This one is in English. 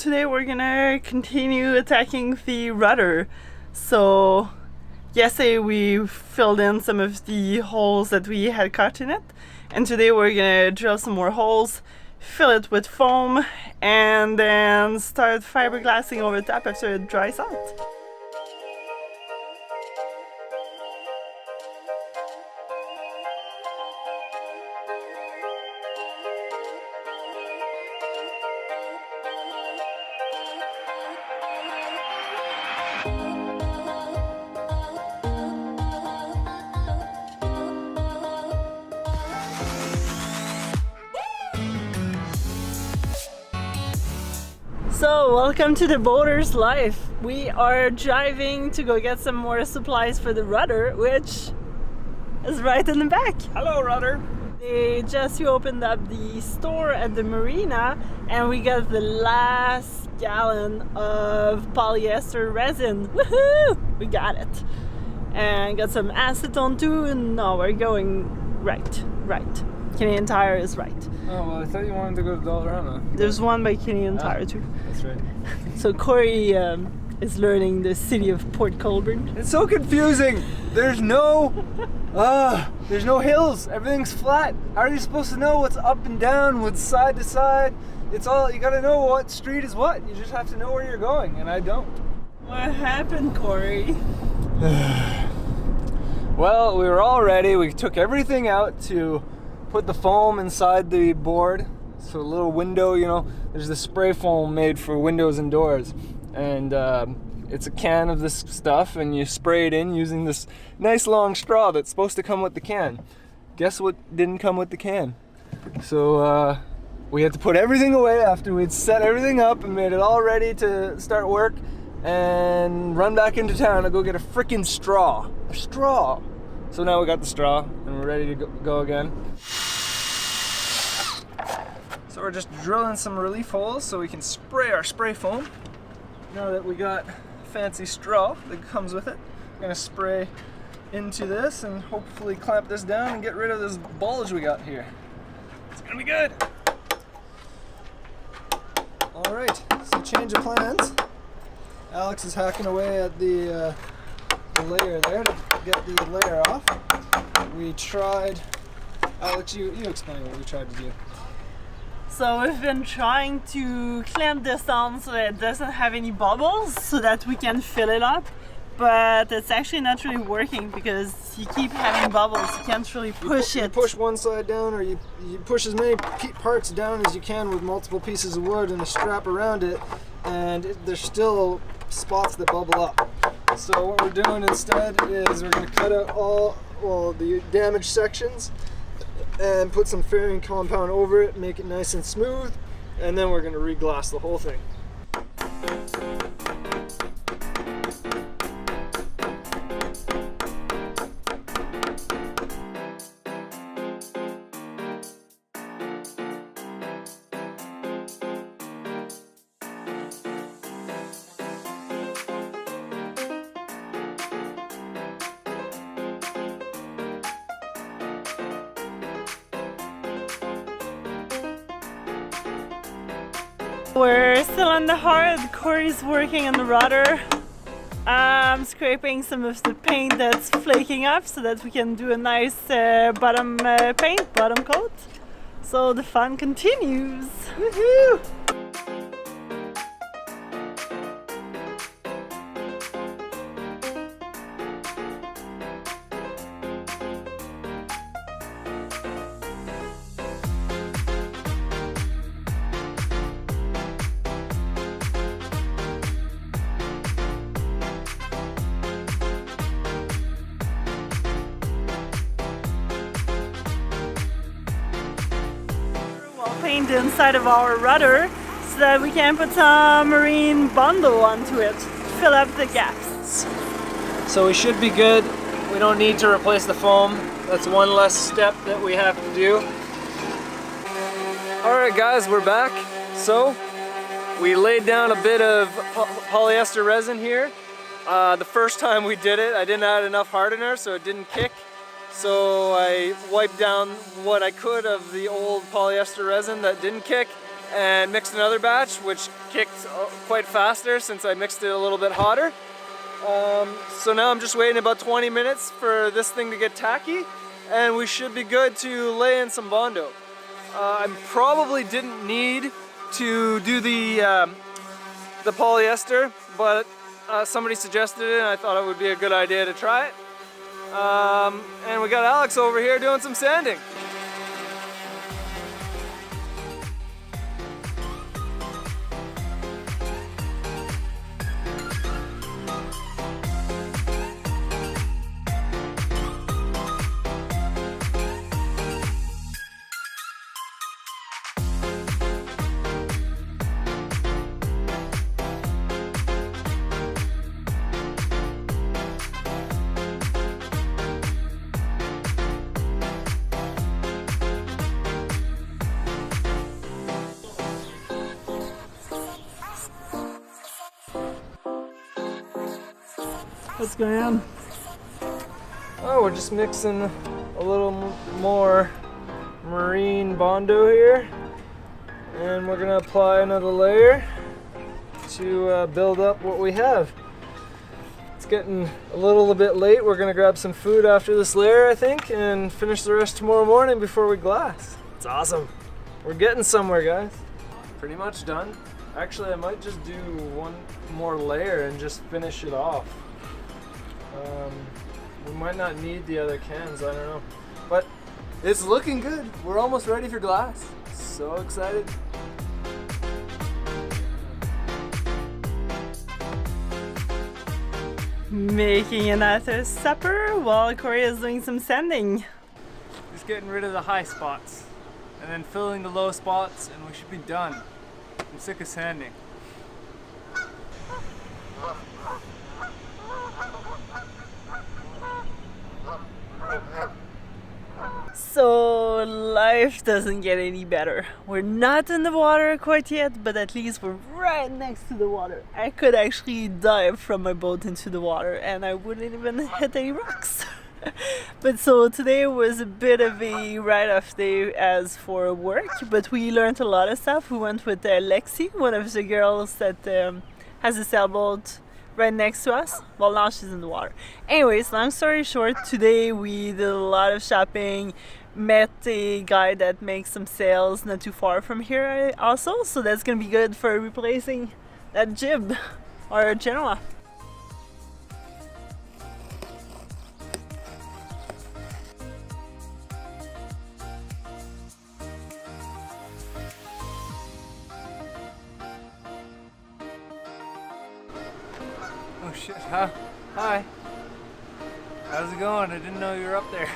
today we're gonna continue attacking the rudder. So yesterday we filled in some of the holes that we had cut in it, and today we're gonna drill some more holes, fill it with foam, and then start fiberglassing over the top after it dries out. So, welcome to the boater's life. We are driving to go get some more supplies for the rudder, which is right in the back. Hello, rudder. They just opened up the store at the marina and we got the last gallon of polyester resin. Woohoo! We got it. And got some acetone too, and now we're going right. Canadian Tire is right. Oh, well, I thought you wanted to go to Dollarama. There's one by Canadian Tire too. That's right. So Corey is learning the city of Port Colborne. It's so confusing. There's no hills. Everything's flat. How are you supposed to know what's up and down, what's side to side? It's all, you gotta know what street is what. You just have to know where you're going, and I don't. What happened, Corey? Well, we were all ready. We took everything out to put the foam inside the board. So a little window, you know, there's the spray foam made for windows and doors. And it's a can of this stuff, and you spray it in using this nice long straw that's supposed to come with the can. Guess what didn't come with the can? So we had to put everything away after we'd set everything up and made it all ready to start work, and run back into town to go get a freaking straw. A straw! So now we got the straw, and we're ready to go again. So we're just drilling some relief holes so we can spray our spray foam. Now that we got fancy straw that comes with it, we're gonna spray into this and hopefully clamp this down and get rid of this bulge we got here. It's gonna be good. All right, so change of plans. Alex is hacking away at the layer there to get the layer off. We tried, Alex, you explain what we tried to do. So we've been trying to clamp this down so that it doesn't have any bubbles so that we can fill it up, but it's actually not really working because you keep having bubbles. You can't really push it. You push one side down, or you push as many parts down as you can with multiple pieces of wood and a strap around it, and there's still spots that bubble up. So what we're doing instead is we're going to cut out all the damaged sections and put some fairing compound over it, make it nice and smooth, and then we're going to re-glass the whole thing. We're still on the hard. Corey's working on the rudder. I'm scraping some of the paint that's flaking up so that we can do a nice bottom coat. So the fun continues. Woohoo! Paint the inside of our rudder so that we can put some Marine Bondo onto it to fill up the gaps. So we should be good. We don't need to replace the foam. That's one less step that we have to do. Alright guys, we're back. So we laid down a bit of polyester resin here. The first time we did it, I didn't add enough hardener, so it didn't kick. So I wiped down what I could of the old polyester resin that didn't kick, and mixed another batch, which kicked quite faster since I mixed it a little bit hotter. So now I'm just waiting about 20 minutes for this thing to get tacky, and we should be good to lay in some Bondo. I probably didn't need to do the polyester, but somebody suggested it and I thought it would be a good idea to try it. And we got Alex over here doing some sanding. What's going on? Oh, we're just mixing a little more Marine Bondo here, and we're gonna apply another layer to build up what we have. It's getting a little bit late. We're gonna grab some food after this layer, I think, and finish the rest tomorrow morning before we glass. It's awesome. We're getting somewhere, guys. Pretty much done. Actually, I might just do one more layer and just finish it off. We might not need the other cans, I don't know. But it's looking good. We're almost ready for glass. So excited. Making another supper while Corey is doing some sanding. Just getting rid of the high spots and then filling the low spots, and we should be done. I'm sick of sanding. So life doesn't get any better. We're not in the water quite yet, but at least we're right next to the water. I could actually dive from my boat into the water and I wouldn't even hit any rocks. But so today was a bit of a write-off day as for work, but we learned a lot of stuff. We went with Lexi, one of the girls that has a sailboat right next to us. Well, now she's in the water. Anyways, long story short, today we did a lot of shopping, met a guy that makes some sails not too far from here also, so that's gonna be good for replacing that jib or Genoa. Oh shit, huh? Hi. How's it going? I didn't know you were up there.